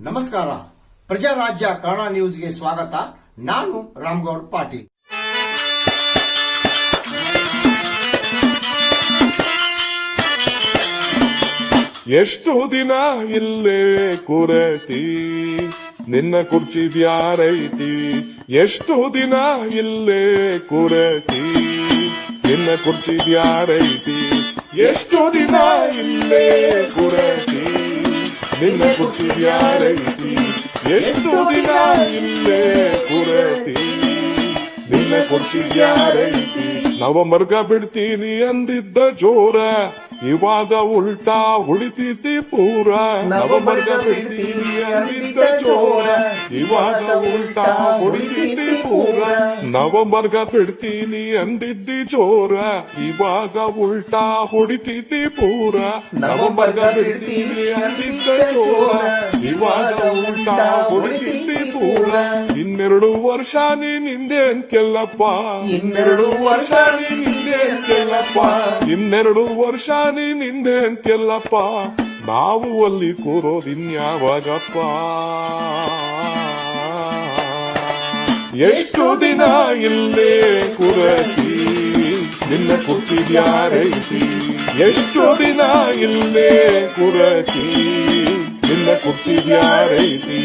ನಮಸ್ಕಾರ, ಪ್ರಜಾರಾಜ್ಯ ಕನ್ನಡ ನ್ಯೂಸ್ಗೆ ಸ್ವಾಗತ. ನಾನು ರಾಮಗೌಡ ಪಾಟೀಲ್. ಎಷ್ಟು ದಿನ ಇಲ್ಲೇ ಕುರತಿ, ನಿನ್ನ ಕುರ್ಚಿ ಬ್ಯಾರೈತಿ. ಎಷ್ಟು ದಿನ ಇಲ್ಲೇ ಕುರತಿ, ನಿನ್ನ ಕುರ್ಚಿ ಬ್ಯಾರೈತಿ. ಎಷ್ಟು ದಿನ ಇಲ್ಲೇ ಕುರತಿ, ನಿನ್ನ ಕುರ್ಚಿ ಬ್ಯಾರೈತಿ. ಎಷ್ಟು ದಿನ ಇಲ್ಲೇ ಕುರತಿ, ನಿನ್ನ ಕುರ್ಚಿ ಬ್ಯಾರೈತಿ. ನವಂಬರ್ಗ ಬಿಡ್ತೀನಿ ಅಂದಿದ್ದ ಜೋರ, ಇವಾಗ ಉಲ್ಟಾ ಉಳಿತೈತಿ ಪೂರ. ನವಂಬರ್ಗ ಬಿಡ್ತೀನಿ ಅಂದಿದ್ದ ಜೋರ, ಇವಾಗ ಉಲ್ಟಾ ಉಳಿತೈತಿ ಪೂರ. ನವಂಬರ್ಗ ಬಿಡ್ತೀನಿ ಅಂದಿದ್ದಿ ಜೋರ, ಇವಾಗ ಉಲ್ಟಾ ಹೊಡಿತೈತಿ ಪೂರ. ನವಂಬರ್ಗ ಬಿಡ್ತೀನಿ ಅಂದಿದ್ದ ಜೋರ, ಇವಾಗ ಉಲ್ಟಾ ಹೊಡಿತೈತಿ ಪೂರ. 12 ವರ್ಷ ನಿಂದೆ ಅಂತೆಲ್ಲಪ್ಪ, 12 ವರ್ಷ ನಿಂದೆ ಅಂತೆಲ್ಲಪ್ಪ, 12 ವರ್ಷ ನಿಂದೆ ಅಂತೆಲ್ಲಪ್ಪ. ನಾವು ಅಲ್ಲಿ ಕೂರೋದಿನ್ಯಾವಾಗಪ್ಪ? ಎಷ್ಟು ದಿನ ಇಲ್ಲೇ ಕುರತಿ, ನಿನ್ನ ಕುರ್ಚಿ ಬ್ಯಾರೈತಿ. ಎಷ್ಟು ದಿನ ಇಲ್ಲೇ ಕುರತಿ, ನಿನ್ನ ಕುರ್ಚಿ ಬ್ಯಾರೈತಿ.